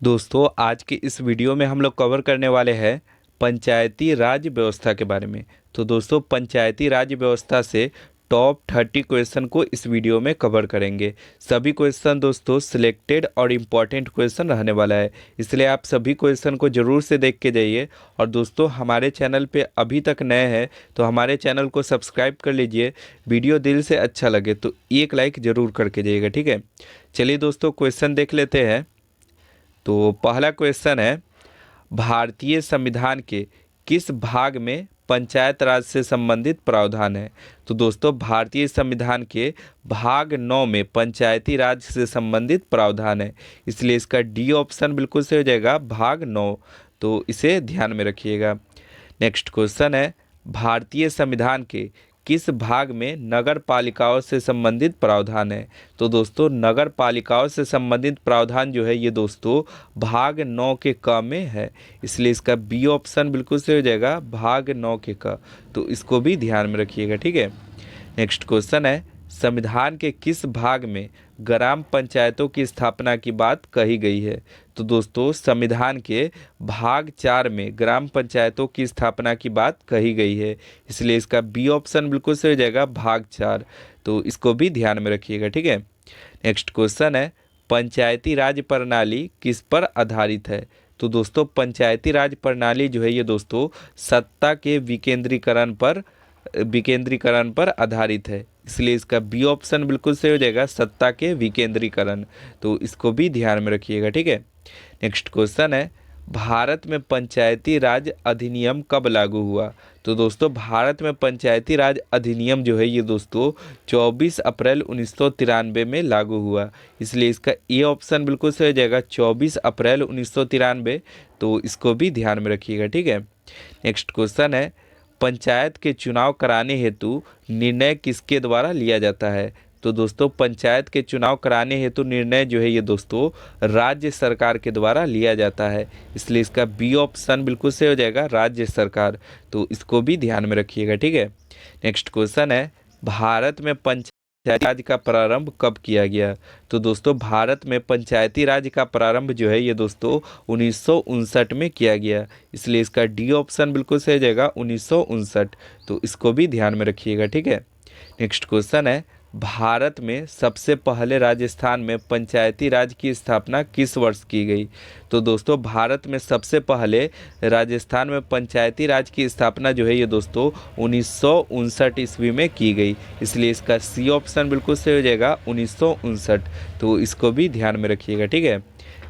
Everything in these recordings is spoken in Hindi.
दोस्तों आज की इस वीडियो में हम लोग कवर करने वाले हैं पंचायती राज व्यवस्था के बारे में। तो दोस्तों पंचायती राज व्यवस्था से टॉप 30 क्वेश्चन को इस वीडियो में कवर करेंगे। सभी क्वेश्चन दोस्तों सिलेक्टेड और इम्पॉर्टेंट क्वेश्चन रहने वाला है, इसलिए आप सभी क्वेश्चन को ज़रूर से देख के जाइए। और दोस्तों हमारे चैनल पे अभी तक नए हैं तो हमारे चैनल को सब्सक्राइब कर लीजिए। वीडियो दिल से अच्छा लगे तो एक लाइक ज़रूर करके जाइएगा, ठीक है। चलिए दोस्तों क्वेश्चन देख लेते हैं। तो पहला क्वेश्चन है, भारतीय संविधान के किस भाग में पंचायत राज से संबंधित प्रावधान है। तो दोस्तों भारतीय संविधान के भाग 9 में पंचायती राज से संबंधित प्रावधान है, इसलिए इसका डी ऑप्शन बिल्कुल सही हो जाएगा, भाग 9। तो इसे ध्यान में रखिएगा। नेक्स्ट क्वेश्चन है, भारतीय संविधान के किस भाग में नगर पालिकाओं से संबंधित प्रावधान है। तो दोस्तों नगर पालिकाओं से संबंधित प्रावधान जो है ये दोस्तों भाग 9 के क में है, इसलिए इसका बी ऑप्शन बिल्कुल सही हो जाएगा, भाग 9 के क। तो इसको भी ध्यान में रखिएगा, ठीक है। नेक्स्ट क्वेश्चन है, संविधान के किस भाग में ग्राम पंचायतों की स्थापना की बात कही गई है। तो दोस्तों संविधान के भाग 4 में ग्राम पंचायतों की स्थापना की बात कही गई है, इसलिए इसका बी ऑप्शन बिल्कुल सही हो जाएगा, भाग 4। तो इसको भी ध्यान में रखिएगा, ठीक है। नेक्स्ट क्वेश्चन है, पंचायती राज प्रणाली किस पर आधारित है। तो दोस्तों पंचायती राज प्रणाली जो है ये दोस्तों सत्ता के विकेंद्रीकरण पर आधारित है, इसलिए इसका बी ऑप्शन बिल्कुल सही हो जाएगा, सत्ता के विकेंद्रीकरण। तो इसको भी ध्यान में रखिएगा, ठीक है। नेक्स्ट क्वेश्चन है, भारत में पंचायती राज अधिनियम कब लागू हुआ। तो दोस्तों भारत में पंचायती राज अधिनियम जो है ये दोस्तों 24 अप्रैल 1993 में लागू हुआ, इसलिए इसका ए ऑप्शन बिल्कुल सही हो जाएगा, 24 अप्रैल 1993। तो इसको भी ध्यान में रखिएगा, ठीक है। नेक्स्ट क्वेश्चन है, पंचायत के चुनाव कराने हेतु निर्णय किसके द्वारा लिया जाता है। तो दोस्तों पंचायत के चुनाव कराने हेतु निर्णय जो है ये दोस्तों राज्य सरकार के द्वारा लिया जाता है, इसलिए इसका बी ऑप्शन बिल्कुल सही हो जाएगा, राज्य सरकार। तो इसको भी ध्यान में रखिएगा, ठीक है। नेक्स्ट क्वेश्चन है, भारत में पंचायती राज का प्रारंभ कब किया गया। तो दोस्तों भारत में पंचायती राज का प्रारंभ जो है ये दोस्तों 1959 में किया गया, इसलिए इसका डी ऑप्शन बिल्कुल सही हो जाएगा, 1959। तो इसको भी ध्यान में रखिएगा, ठीक है। नेक्स्ट क्वेश्चन है, भारत में सबसे पहले राजस्थान में पंचायती राज की स्थापना किस वर्ष की गई। तो दोस्तों भारत में सबसे पहले राजस्थान में पंचायती राज की स्थापना जो है ये दोस्तों 1959 ईस्वी में की गई, इसलिए इसका सी ऑप्शन बिल्कुल सही हो जाएगा, 1959। तो इसको भी ध्यान में रखिएगा, ठीक है।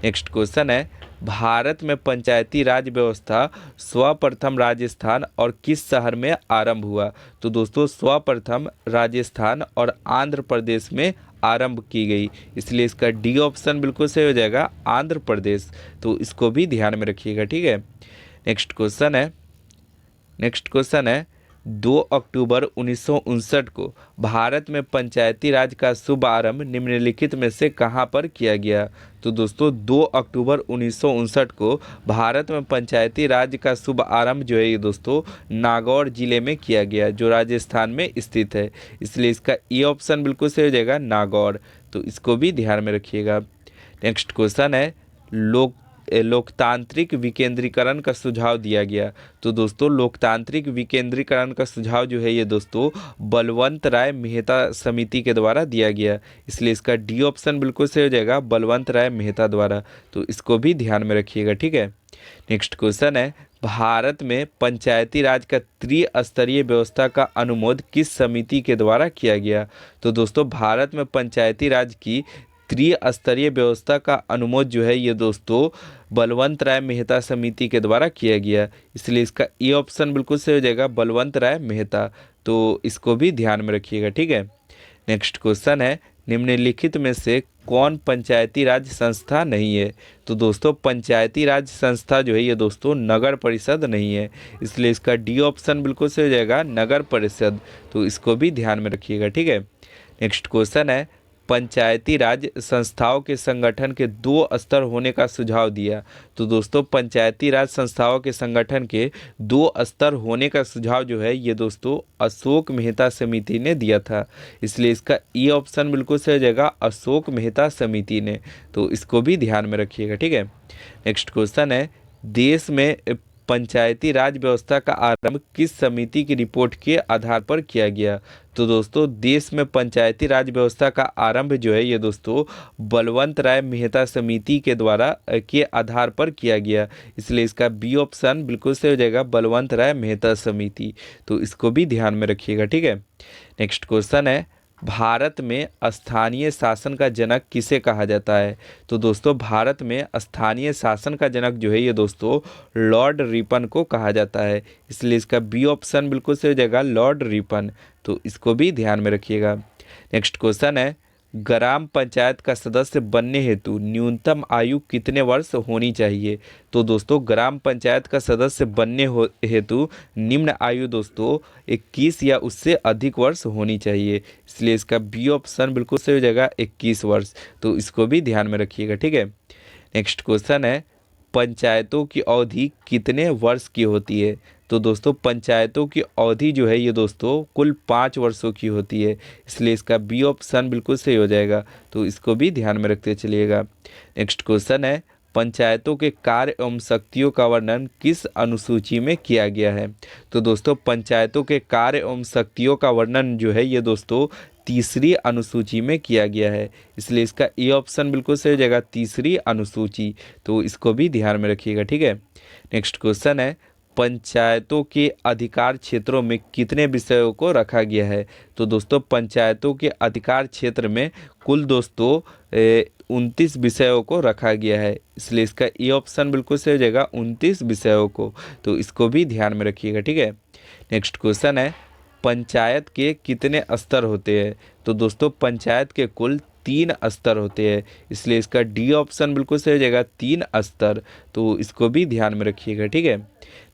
नेक्स्ट क्वेश्चन है, भारत में पंचायती राज व्यवस्था सर्वप्रथम राजस्थान और किस शहर में आरंभ हुआ। तो दोस्तों सर्वप्रथम राजस्थान और आंध्र प्रदेश में आरंभ की गई, इसलिए इसका डी ऑप्शन बिल्कुल सही हो जाएगा, आंध्र प्रदेश। तो इसको भी ध्यान में रखिएगा, ठीक है। नेक्स्ट क्वेश्चन है 2 अक्टूबर 1959 को भारत में पंचायती राज का शुभारंभ निम्नलिखित में से कहां पर किया गया। तो दोस्तों 2 अक्टूबर 1959 को भारत में पंचायती राज का शुभ आरंभ जो है ये दोस्तों नागौर जिले में किया गया, जो राजस्थान में स्थित है, इसलिए इसका ए ऑप्शन बिल्कुल सही हो जाएगा, नागौर। तो इसको भी ध्यान में रखिएगा। नेक्स्ट क्वेश्चन है, लोकतांत्रिक विकेंद्रीकरण का सुझाव दिया गया। तो दोस्तों लोकतांत्रिक विकेंद्रीकरण का सुझाव जो है ये दोस्तों बलवंत राय मेहता समिति के द्वारा दिया गया, इसलिए इसका डी ऑप्शन बिल्कुल सही हो जाएगा, बलवंत राय मेहता द्वारा। तो इसको भी ध्यान में रखिएगा, ठीक है। नेक्स्ट क्वेश्चन है, भारत में पंचायती राज का त्रिस्तरीय व्यवस्था का अनुमोदन किस समिति के द्वारा किया गया। तो दोस्तों भारत में पंचायती राज की त्रिस्तरीय व्यवस्था का अनुमोदन जो है ये दोस्तों बलवंत राय मेहता समिति के द्वारा किया गया, इसलिए इसका ए ऑप्शन बिल्कुल सही हो जाएगा, बलवंत राय मेहता। तो इसको भी ध्यान में रखिएगा, ठीक है। नेक्स्ट क्वेश्चन है, निम्नलिखित में से कौन पंचायती राज संस्था नहीं है। तो दोस्तों पंचायती राज संस्था जो है ये दोस्तों नगर परिषद नहीं है, इसलिए इसका डी ऑप्शन बिल्कुल सही हो जाएगा, नगर परिषद। तो इसको भी ध्यान में रखिएगा, ठीक है। नेक्स्ट क्वेश्चन है, पंचायती राज संस्थाओं के संगठन के 2 स्तर होने का सुझाव दिया। तो दोस्तों पंचायती राज संस्थाओं के संगठन के 2 स्तर होने का सुझाव जो है ये दोस्तों अशोक मेहता समिति ने दिया था। इसलिए इसका ई ऑप्शन बिल्कुल सही हो जाएगा, अशोक मेहता समिति ने। तो इसको भी ध्यान में रखिएगा, ठीक है। नेक्स्ट क्वेश्चन है, देश में पंचायती राज व्यवस्था का आरंभ किस समिति की रिपोर्ट के आधार पर किया गया। तो दोस्तों देश में पंचायती राज व्यवस्था का आरंभ जो है ये दोस्तों बलवंत राय मेहता समिति के द्वारा के आधार पर किया गया। इसलिए इसका बी ऑप्शन बिल्कुल सही हो जाएगा, बलवंत राय मेहता समिति। तो इसको भी ध्यान में रखिएगा, ठीक है। नेक्स्ट क्वेश्चन है, भारत में स्थानीय शासन का जनक किसे कहा जाता है। तो दोस्तों भारत में स्थानीय शासन का जनक जो है ये दोस्तों लॉर्ड रिपन को कहा जाता है। इसलिए इसका बी ऑप्शन बिल्कुल सही हो जाएगा, लॉर्ड रिपन। तो इसको भी ध्यान में रखिएगा। नेक्स्ट क्वेश्चन है, ग्राम पंचायत का सदस्य बनने हेतु न्यूनतम आयु कितने वर्ष होनी चाहिए। तो दोस्तों ग्राम पंचायत का सदस्य बनने हेतु निम्न आयु दोस्तों 21 या उससे अधिक वर्ष होनी चाहिए। इसलिए इसका बी ऑप्शन बिल्कुल सही हो जाएगा, 21 वर्ष। तो इसको भी ध्यान में रखिएगा, ठीक है। नेक्स्ट क्वेश्चन है, पंचायतों की अवधि कितने वर्ष की होती है। तो दोस्तों पंचायतों की अवधि जो है ये दोस्तों कुल 5 वर्षों की होती है। इसलिए इसका बी ऑप्शन बिल्कुल सही हो जाएगा। तो इसको भी ध्यान में रखते चलिएगा। नेक्स्ट क्वेश्चन है, पंचायतों के कार्य एवं शक्तियों का वर्णन किस अनुसूची में किया गया है। तो दोस्तों पंचायतों के कार्य एवं शक्तियों का वर्णन जो है ये दोस्तों तीसरी अनुसूची में किया गया है। इसलिए इसका ए ऑप्शन बिल्कुल सही हो जाएगा, तीसरी अनुसूची। तो इसको भी ध्यान में रखिएगा, ठीक है। नेक्स्ट क्वेश्चन है, पंचायतों के अधिकार क्षेत्रों में कितने विषयों को रखा गया है। तो दोस्तों पंचायतों के अधिकार क्षेत्र में कुल दोस्तों 29 विषयों को रखा गया है। इसलिए इसका ए ऑप्शन बिल्कुल सही हो जाएगा, 29 विषयों को। तो इसको भी ध्यान में रखिएगा, ठीक है। नेक्स्ट क्वेश्चन है, पंचायत के कितने स्तर होते हैं। तो दोस्तों पंचायत के कुल 3 स्तर होते हैं। इसलिए इसका डी ऑप्शन बिल्कुल सही हो जाएगा, 3 स्तर। तो इसको भी ध्यान में रखिएगा, ठीक है।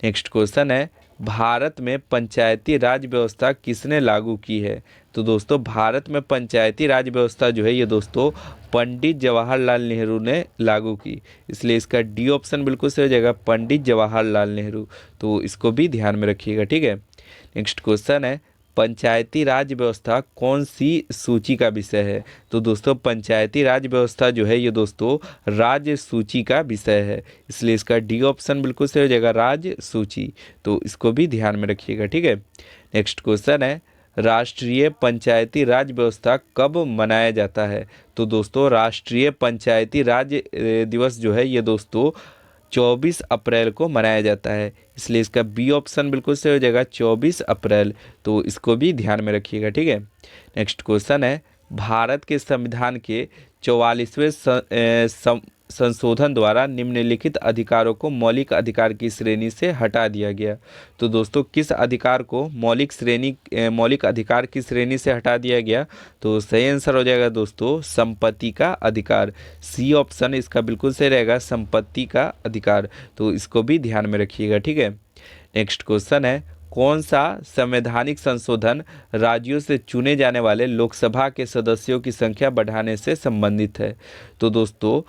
नेक्स्ट क्वेश्चन है, भारत में पंचायती राज व्यवस्था किसने लागू की है। तो दोस्तों भारत में पंचायती राज व्यवस्था जो है ये दोस्तों पंडित जवाहरलाल नेहरू ने लागू की। इसलिए इसका डी ऑप्शन बिल्कुल सही हो जाएगा, पंडित जवाहरलाल नेहरू। तो इसको भी ध्यान में रखिएगा, ठीक है। नेक्स्ट क्वेश्चन है, पंचायती राज व्यवस्था कौन सी सूची का विषय है। तो दोस्तों पंचायती राज व्यवस्था जो है ये दोस्तों राज्य सूची का विषय है। इसलिए इसका डी ऑप्शन बिल्कुल सही हो जाएगा, राज्य सूची। तो इसको भी ध्यान में रखिएगा, ठीक है। नेक्स्ट क्वेश्चन है, राष्ट्रीय पंचायती राज व्यवस्था कब मनाया जाता है। तो दोस्तों राष्ट्रीय पंचायती राज दिवस जो है ये दोस्तों 24 अप्रैल को मनाया जाता है। इसलिए इसका बी ऑप्शन बिल्कुल सही हो जाएगा, 24 अप्रैल। तो इसको भी ध्यान में रखिएगा, ठीक है। नेक्स्ट क्वेश्चन है, भारत के संविधान के 44वें संशोधन द्वारा निम्नलिखित अधिकारों को मौलिक अधिकार की श्रेणी से हटा दिया गया। तो दोस्तों किस अधिकार को मौलिक अधिकार की श्रेणी से हटा दिया गया। तो सही आंसर हो जाएगा दोस्तों संपत्ति का अधिकार। सी ऑप्शन इसका बिल्कुल सही रहेगा, संपत्ति का अधिकार। तो इसको भी ध्यान में रखिएगा, ठीक है। नेक्स्ट क्वेश्चन है, कौन सा संवैधानिक संशोधन राज्यों से चुने जाने वाले लोकसभा के सदस्यों की संख्या बढ़ाने से संबंधित है। तो दोस्तों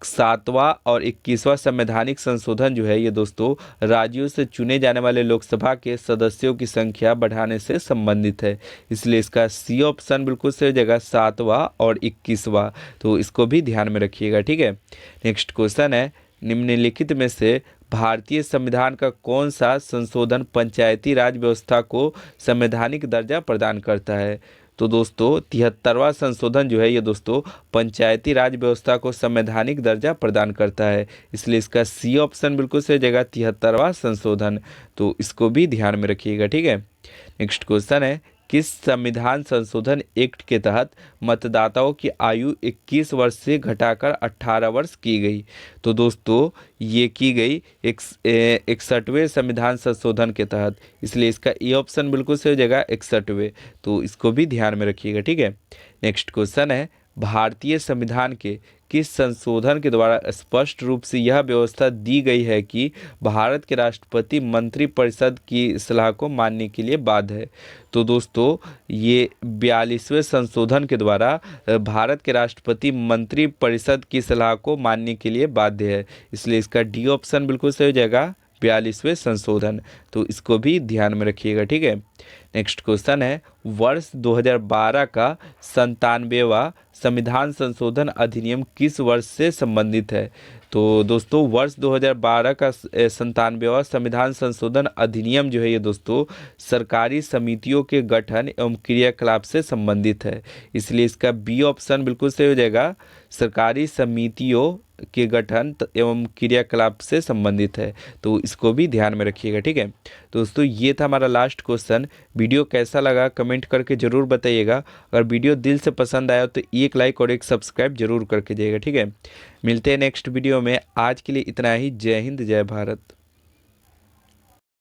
7वां और 21वां संवैधानिक संशोधन जो है ये दोस्तों राज्यों से चुने जाने वाले लोकसभा के सदस्यों की संख्या बढ़ाने से संबंधित है। इसलिए इसका सी ऑप्शन बिल्कुल सही हो जाएगा, 7वां और 21वां। तो इसको भी ध्यान में रखिएगा, ठीक है। नेक्स्ट क्वेश्चन है, निम्नलिखित में से भारतीय संविधान का कौन सा संशोधन पंचायती राज व्यवस्था को संवैधानिक दर्जा प्रदान करता है। तो दोस्तों 73वां संशोधन जो है ये दोस्तों पंचायती राज व्यवस्था को संवैधानिक दर्जा प्रदान करता है। इसलिए इसका सी ऑप्शन बिल्कुल सही हो जाएगा, 73वां संशोधन। तो इसको भी ध्यान में रखिएगा, ठीक है। नेक्स्ट क्वेश्चन है, किस संविधान संशोधन एक्ट के तहत मतदाताओं की आयु 21 वर्ष से घटाकर 18 वर्ष की गई। तो दोस्तों ये की गई 61वें संविधान संशोधन के तहत। इसलिए इसका ए ऑप्शन बिल्कुल सही हो जाएगा, 61वें। तो इसको भी ध्यान में रखिएगा, ठीक है। नेक्स्ट क्वेश्चन है, भारतीय संविधान के किस संशोधन के द्वारा स्पष्ट रूप से यह व्यवस्था दी गई है कि भारत के राष्ट्रपति मंत्रिपरिषद की सलाह को मानने के लिए बाध्य है? तो दोस्तों ये 42वें संशोधन के द्वारा भारत के राष्ट्रपति मंत्रिपरिषद की सलाह को मानने के लिए बाध्य है, इसलिए इसका डी ऑप्शन बिल्कुल सही हो जाएगा, 42वें संशोधन। तो इसको भी ध्यान में रखिएगा, ठीक है। नेक्स्ट क्वेश्चन है, वर्ष 2012 का 97वां संविधान संशोधन अधिनियम किस वर्ष से संबंधित है? तो दोस्तों वर्ष 2012 का 97वां संविधान संशोधन अधिनियम जो है ये दोस्तों सरकारी समितियों के गठन एवं क्रियाकलाप से संबंधित है, इसलिए इसका बी ऑप्शन बिल्कुल सही हो जाएगा, सरकारी समितियों के गठन एवं क्रियाकलाप से संबंधित है। तो इसको भी ध्यान में रखिएगा, ठीक है। तो दोस्तों ये था हमारा लास्ट क्वेश्चन। वीडियो कैसा लगा कमेंट करके ज़रूर बताइएगा। अगर वीडियो दिल से पसंद आया तो एक लाइक और एक सब्सक्राइब जरूर करके जाइएगा, ठीक है। मिलते हैं नेक्स्ट वीडियो में। आज के लिए इतना ही। जय हिंद, जय भारत।